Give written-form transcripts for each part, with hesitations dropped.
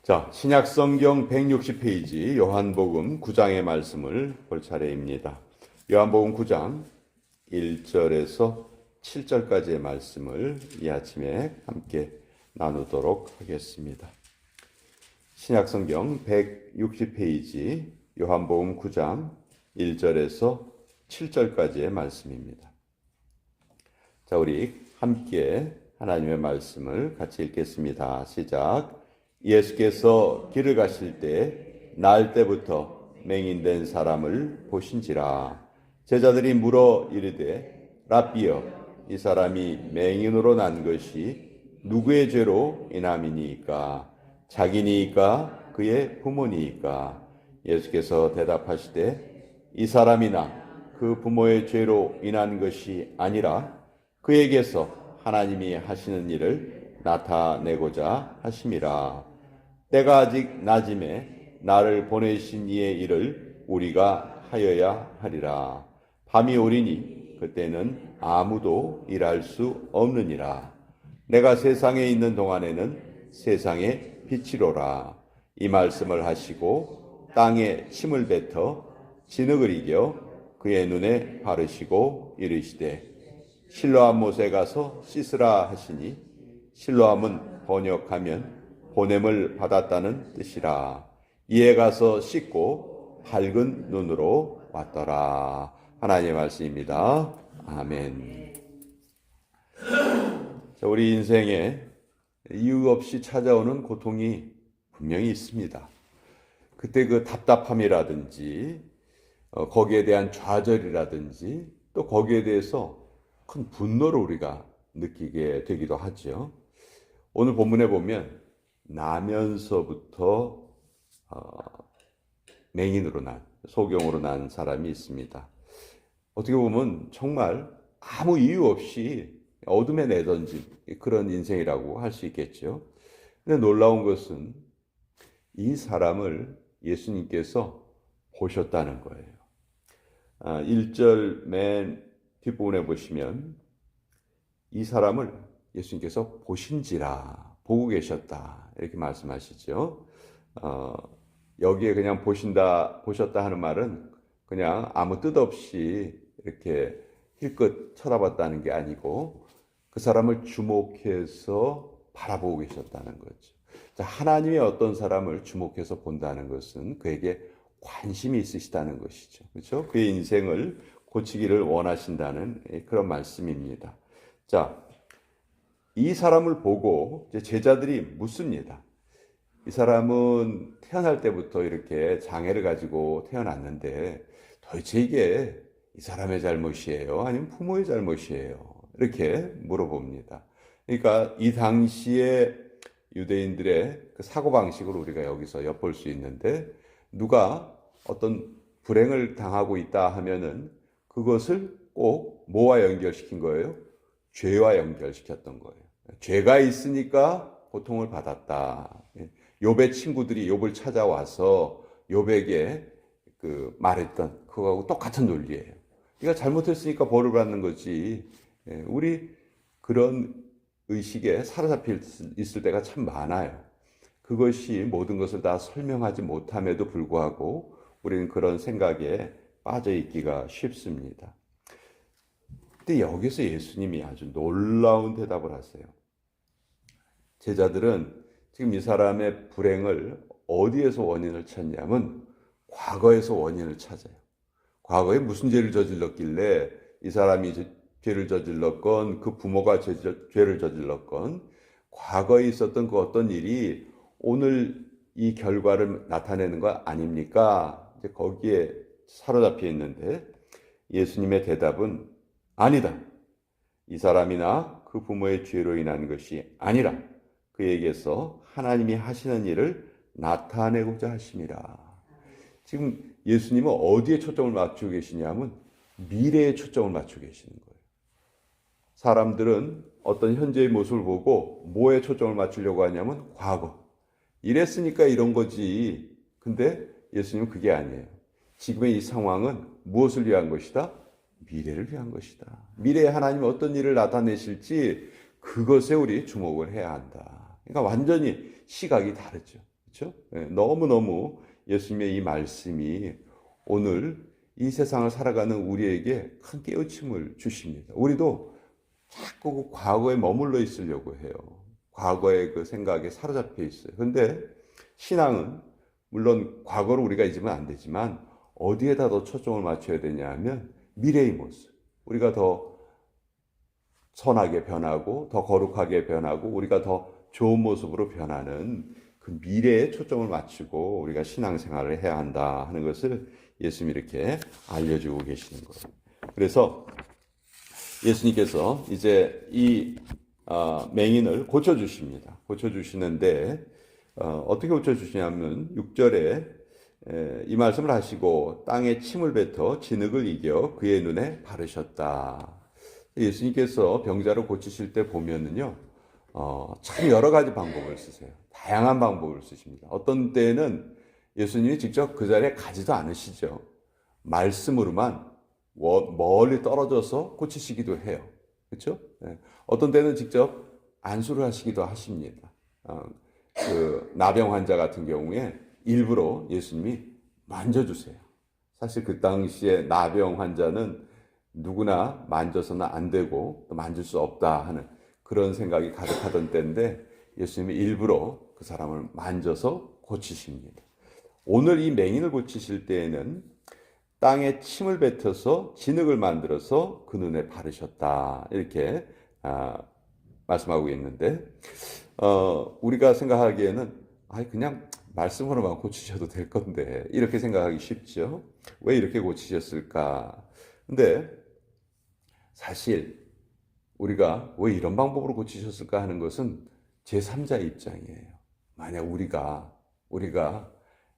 자, 신약성경 160페이지 요한복음 9장의 말씀을 볼 차례입니다. 요한복음 9장 1절에서 7절까지의 말씀을 이 아침에 함께 나누도록 하겠습니다. 신약성경 160페이지 요한복음 9장 1절에서 7절까지의 말씀입니다. 자, 우리 함께 하나님의 말씀을 같이 읽겠습니다. 시작. 예수께서 길을 가실 때 날 때부터 맹인된 사람을 보신지라. 제자들이 물어 이르되 랍비여, 이 사람이 맹인으로 난 것이 누구의 죄로 인함이니이까? 자기니이까 그의 부모니이까? 예수께서 대답하시되 이 사람이나 그 부모의 죄로 인한 것이 아니라 그에게서 하나님이 하시는 일을 나타내고자 하심이라. 때가 아직 낮음에 나를 보내신 이의 일을 우리가 하여야 하리라. 밤이 오리니 그때는 아무도 일할 수 없느니라. 내가 세상에 있는 동안에는 세상의 빛이로라. 이 말씀을 하시고 땅에 침을 뱉어 진흙을 이겨 그의 눈에 바르시고 이르시되 실로암 못에 가서 씻으라 하시니, 실로암은 번역하면 보냄을 받았다는 뜻이라. 이에 가서 씻고 밝은 눈으로 왔더라. 하나님의 말씀입니다. 아멘. 자, 우리 인생에 이유 없이 찾아오는 고통이 분명히 있습니다. 그때 그 답답함이라든지 거기에 대한 좌절이라든지 또 거기에 대해서 큰 분노를 우리가 느끼게 되기도 하죠. 오늘 본문에 보면 나면서부터 맹인으로 난, 소경으로 난 사람이 있습니다. 어떻게 보면 정말 아무 이유 없이 어둠에 내던진 그런 인생이라고 할 수 있겠죠. 근데 놀라운 것은 이 사람을 예수님께서 보셨다는 거예요. 1절 맨 뒷부분에 보시면 이 사람을 예수님께서 보신지라, 보고 계셨다 이렇게 말씀하시죠. 여기에 그냥 보셨다 하는 말은 그냥 아무 뜻 없이 이렇게 힐끗 쳐다봤다는 게 아니고 그 사람을 주목해서 바라보고 계셨다는 거죠. 자, 하나님의 어떤 사람을 주목해서 본다는 것은 그에게 관심이 있으시다는 것이죠. 그렇죠? 그의 인생을 고치기를 원하신다는 그런 말씀입니다. 자, 이 사람을 보고 제자들이 묻습니다. 이 사람은 태어날 때부터 이렇게 장애를 가지고 태어났는데 도대체 이게 이 사람의 잘못이에요? 아니면 부모의 잘못이에요? 이렇게 물어봅니다. 그러니까 이 당시에 유대인들의 그 사고방식을 우리가 여기서 엿볼 수 있는데, 누가 어떤 불행을 당하고 있다 하면은 그것을 꼭 뭐와 연결시킨 거예요? 죄와 연결시켰던 거예요. 죄가 있으니까 고통을 받았다. 욥의 친구들이 욥을 찾아와서 욥에게 그 말했던 그거하고 똑같은 논리예요. 네가 잘못했으니까 벌을 받는 거지. 우리 그런 의식에 사로잡혀 있을 때가 참 많아요. 그것이 모든 것을 다 설명하지 못함에도 불구하고 우리는 그런 생각에 빠져 있기가 쉽습니다. 근데 여기서 예수님이 아주 놀라운 대답을 하세요. 제자들은 지금 이 사람의 불행을 어디에서 원인을 찾냐면 과거에서 원인을 찾아요. 과거에 무슨 죄를 저질렀길래 이 사람이 죄를 저질렀건 그 부모가 죄를 저질렀건 과거에 있었던 그 어떤 일이 오늘 이 결과를 나타내는 거 아닙니까? 이제 거기에 사로잡혀 있는데 예수님의 대답은 아니다. 이 사람이나 그 부모의 죄로 인한 것이 아니라 그에게서 하나님이 하시는 일을 나타내고자 하심이라. 지금 예수님은 어디에 초점을 맞추고 계시냐면 미래에 초점을 맞추고 계시는 거예요. 사람들은 어떤 현재의 모습을 보고 뭐에 초점을 맞추려고 하냐면 과거. 이랬으니까 이런 거지. 근데 예수님은 그게 아니에요. 지금의 이 상황은 무엇을 위한 것이다? 미래를 위한 것이다. 미래에 하나님이 어떤 일을 나타내실지 그것에 우리 주목을 해야 한다. 그러니까 완전히 시각이 다르죠. 그렇죠? 너무너무 예수님의 이 말씀이 오늘 이 세상을 살아가는 우리에게 큰 깨우침을 주십니다. 우리도 자꾸 그 과거에 머물러 있으려고 해요. 과거의 그 생각에 사로잡혀 있어요. 그런데 신앙은 물론 과거를 우리가 잊으면 안 되지만 어디에다 더 초점을 맞춰야 되냐 하면 미래의 모습. 우리가 더 선하게 변하고 더 거룩하게 변하고 우리가 더 좋은 모습으로 변하는 그 미래에 초점을 맞추고 우리가 신앙생활을 해야 한다 하는 것을 예수님이 이렇게 알려주고 계시는 거예요. 그래서 예수님께서 이제 이 맹인을 고쳐주십니다. 고쳐주시는데 어떻게 고쳐주시냐면 6절에 이 말씀을 하시고 땅에 침을 뱉어 진흙을 이겨 그의 눈에 바르셨다. 예수님께서 병자를 고치실 때 보면은요, 참 여러 가지 방법을 쓰세요. 다양한 방법을 쓰십니다. 어떤 때는 예수님이 직접 그 자리에 가지도 않으시죠. 말씀으로만 멀리 떨어져서 고치시기도 해요. 그렇죠? 어떤 때는 직접 안수를 하시기도 하십니다. 그 나병 환자 같은 경우에 일부러 예수님이 만져주세요. 사실 그 당시에 나병 환자는 누구나 만져서는 안 되고 또 만질 수 없다 하는 그런 생각이 가득하던 때인데 예수님이 일부러 그 사람을 만져서 고치십니다. 오늘 이 맹인을 고치실 때에는 땅에 침을 뱉어서 진흙을 만들어서 그 눈에 바르셨다 이렇게 말씀하고 있는데 우리가 생각하기에는 그냥 말씀으로만 고치셔도 될 건데 이렇게 생각하기 쉽죠. 왜 이렇게 고치셨을까? 근데 사실 우리가 왜 이런 방법으로 고치셨을까 하는 것은 제3자 입장이에요. 만약 우리가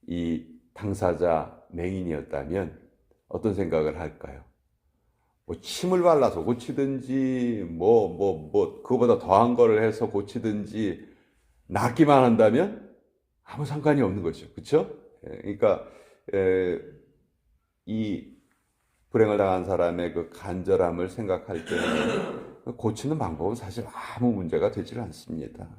이 당사자 맹인이었다면 어떤 생각을 할까요? 뭐 침을 발라서 고치든지 그거보다 더한 거를 해서 고치든지 낫기만 한다면 아무 상관이 없는 거죠. 그렇죠? 그러니까 이 불행을 당한 사람의 그 간절함을 생각할 때는 고치는 방법은 사실 아무 문제가 되질 않습니다.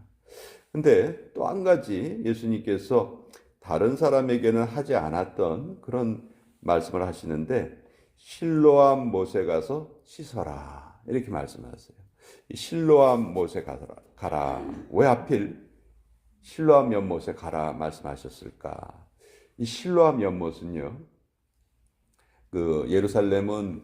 근데 또 한 가지 예수님께서 다른 사람에게는 하지 않았던 그런 말씀을 하시는데 실로암 못에 가서 씻어라 이렇게 말씀하세요. 이 실로암 못에 가라. 왜 하필 실로암 연못에 가라 말씀하셨을까? 이 실로암 연못은요, 그 예루살렘은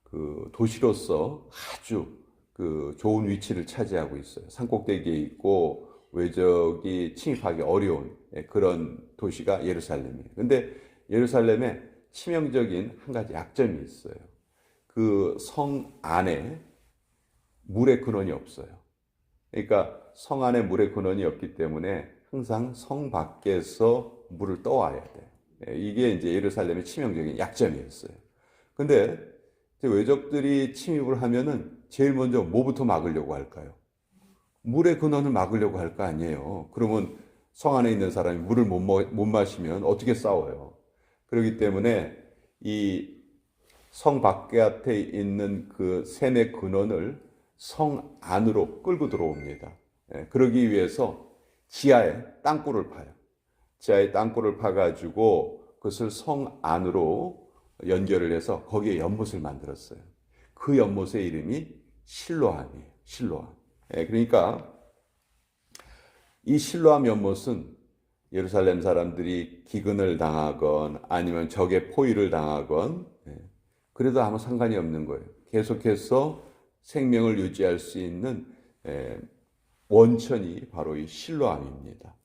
그 도시로서 아주 그 좋은 위치를 차지하고 있어요. 산꼭대기에 있고 외적이 침입하기 어려운 그런 도시가 예루살렘이에요. 근데 예루살렘에 치명적인 한 가지 약점이 있어요. 그 성 안에 물의 근원이 없어요. 그러니까 성 안에 물의 근원이 없기 때문에 항상 성 밖에서 물을 떠와야 돼. 이게 이제 예루살렘의 치명적인 약점이었어요. 근데 외적들이 침입을 하면은 제일 먼저 뭐부터 막으려고 할까요? 물의 근원을 막으려고 할 거 아니에요. 그러면 성 안에 있는 사람이 물을 못 마시면 어떻게 싸워요? 그렇기 때문에 이 성 바깥에 있는 그 샘의 근원을 성 안으로 끌고 들어옵니다. 그러기 위해서 지하에 땅굴을 파요. 지하에 땅굴을 파가지고 그것을 성 안으로 연결을 해서 거기에 연못을 만들었어요. 그 연못의 이름이 실로암이에요. 실로암. 그러니까 이 실로암 연못은 예루살렘 사람들이 기근을 당하건 아니면 적의 포위를 당하건 그래도 아무 상관이 없는 거예요. 계속해서 생명을 유지할 수 있는 원천이 바로 이 실로암입니다.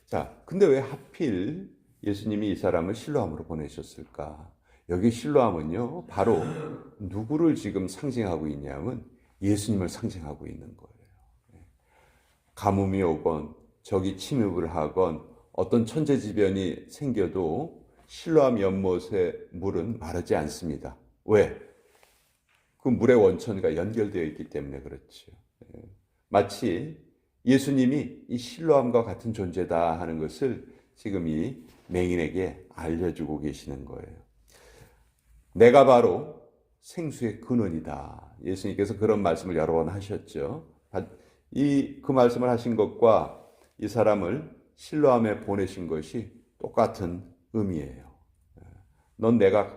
자, 근데 왜 하필 예수님이 이 사람을 실로암으로 보내셨을까? 여기 실로암은요, 바로 누구를 지금 상징하고 있냐면 예수님을 상징하고 있는 거예요. 가뭄이 오건 적이 침입을 하건 어떤 천재지변이 생겨도 실로암 연못의 물은 마르지 않습니다. 왜? 그 물의 원천과 연결되어 있기 때문에 그렇죠. 마치 예수님이 이 실로암과 같은 존재다 하는 것을 지금 이 맹인에게 알려주고 계시는 거예요. 내가 바로 생수의 근원이다. 예수님께서 그런 말씀을 여러 번 하셨죠. 그 말씀을 하신 것과 이 사람을 실로암에 보내신 것이 똑같은 의미예요. 넌 내가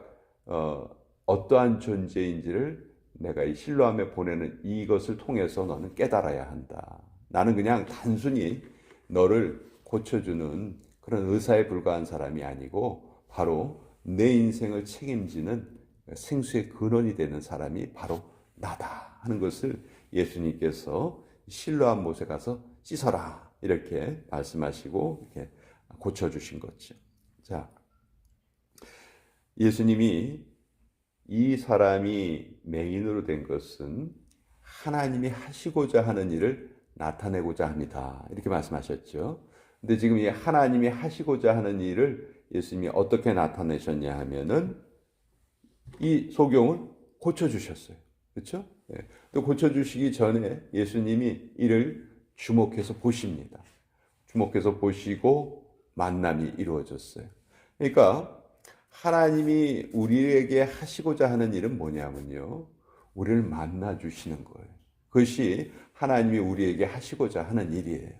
어떠한 존재인지를 내가 이 실로암에 보내는 이것을 통해서 너는 깨달아야 한다. 나는 그냥 단순히 너를 고쳐주는 그런 의사에 불과한 사람이 아니고 바로 내 인생을 책임지는 생수의 근원이 되는 사람이 바로 나다 하는 것을 예수님께서 실로암 못에 가서 씻어라 이렇게 말씀하시고 이렇게 고쳐주신 거죠. 자, 예수님이 이 사람이 맹인으로 된 것은 하나님이 하시고자 하는 일을 나타내고자 합니다. 이렇게 말씀하셨죠. 근데 지금 이 하나님이 하시고자 하는 일을 예수님이 어떻게 나타내셨냐 하면은 이 소경을 고쳐주셨어요. 그렇죠? 네. 또 고쳐주시기 전에 예수님이 이를 주목해서 보십니다. 주목해서 보시고 만남이 이루어졌어요. 그러니까 하나님이 우리에게 하시고자 하는 일은 뭐냐면요. 우리를 만나 주시는 거예요. 그것이 하나님이 우리에게 하시고자 하는 일이에요.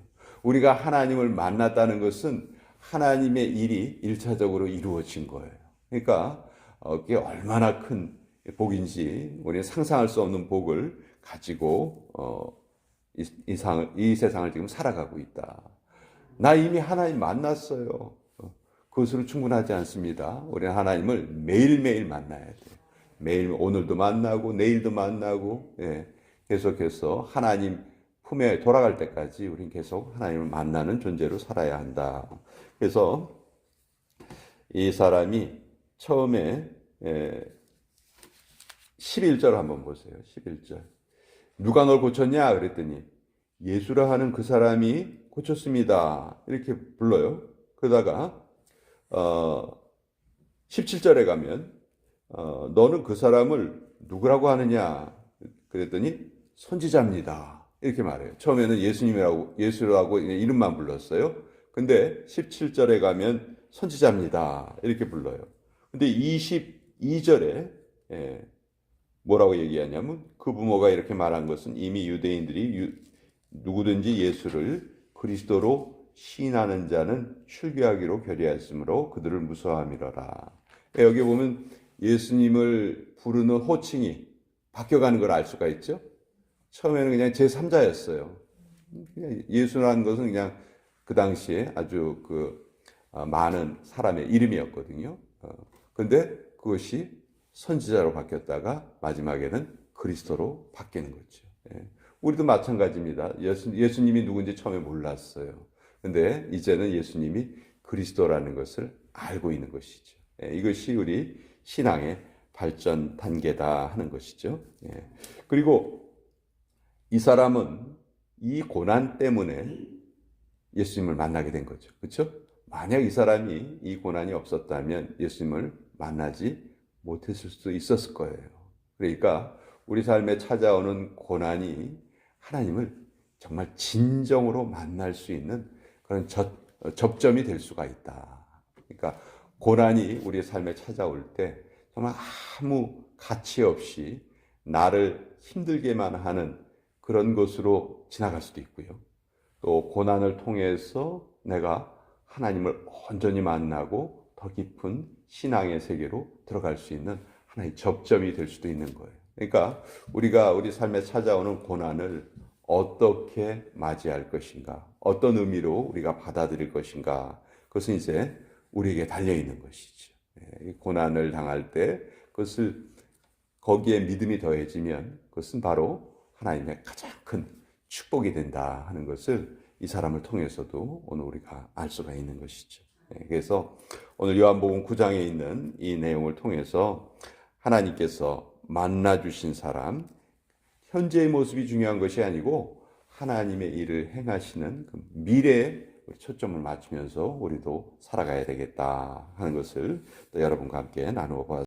우리가 하나님을 만났다는 것은 하나님의 일이 일차적으로 이루어진 거예요. 그러니까 그게 얼마나 큰 복인지 우리는 상상할 수 없는 복을 가지고 이 세상을 지금 살아가고 있다. 나 이미 하나님 만났어요. 그것으로 충분하지 않습니다. 우리는 하나님을 매일매일 만나야 돼요. 매일 오늘도 만나고 내일도 만나고 계속해서 하나님 품에 돌아갈 때까지 우리는 계속 하나님을 만나는 존재로 살아야 한다. 그래서 이 사람이 처음에 11절 한번 보세요. 11절. 누가 널 고쳤냐? 그랬더니 예수라 하는 그 사람이 고쳤습니다. 이렇게 불러요. 그러다가 17절에 가면 너는 그 사람을 누구라고 하느냐? 그랬더니 선지자입니다. 이렇게 말해요. 처음에는 예수라고 이름만 불렀어요. 근데 17절에 가면 선지자입니다. 이렇게 불러요. 근데 22절에 뭐라고 얘기하냐면 그 부모가 이렇게 말한 것은 이미 유대인들이 누구든지 예수를 그리스도로 시인하는 자는 출교하기로 결의하였으므로 그들을 무서워함이로라. 여기 보면 예수님을 부르는 호칭이 바뀌어가는 걸 알 수가 있죠. 처음에는 그냥 제3자였어요. 예수라는 것은 그냥 그 당시에 아주 많은 사람의 이름이었거든요. 근데 그것이 선지자로 바뀌었다가 마지막에는 그리스도로 바뀌는 거죠. 우리도 마찬가지입니다. 예수님이 누군지 처음에 몰랐어요. 근데 이제는 예수님이 그리스도라는 것을 알고 있는 것이죠. 이것이 우리 신앙의 발전 단계다 하는 것이죠. 그리고 이 사람은 이 고난 때문에 예수님을 만나게 된 거죠. 그렇죠? 만약 이 사람이 이 고난이 없었다면 예수님을 만나지 못했을 수도 있었을 거예요. 그러니까 우리 삶에 찾아오는 고난이 하나님을 정말 진정으로 만날 수 있는 그런 접점이 될 수가 있다. 그러니까 고난이 우리 삶에 찾아올 때 정말 아무 가치 없이 나를 힘들게만 하는 그런 것으로 지나갈 수도 있고요. 또 고난을 통해서 내가 하나님을 온전히 만나고 더 깊은 신앙의 세계로 들어갈 수 있는 하나의 접점이 될 수도 있는 거예요. 그러니까 우리가 우리 삶에 찾아오는 고난을 어떻게 맞이할 것인가, 어떤 의미로 우리가 받아들일 것인가, 그것은 이제 우리에게 달려 있는 것이죠. 고난을 당할 때 그것을 거기에 믿음이 더해지면 그것은 바로 하나님의 가장 큰 축복이 된다 하는 것을 이 사람을 통해서도 오늘 우리가 알 수가 있는 것이죠. 그래서 오늘 요한복음 9장에 있는 이 내용을 통해서 하나님께서 만나주신 사람, 현재의 모습이 중요한 것이 아니고 하나님의 일을 행하시는 그 미래에 초점을 맞추면서 우리도 살아가야 되겠다 하는 것을 또 여러분과 함께 나누어 보았습니다.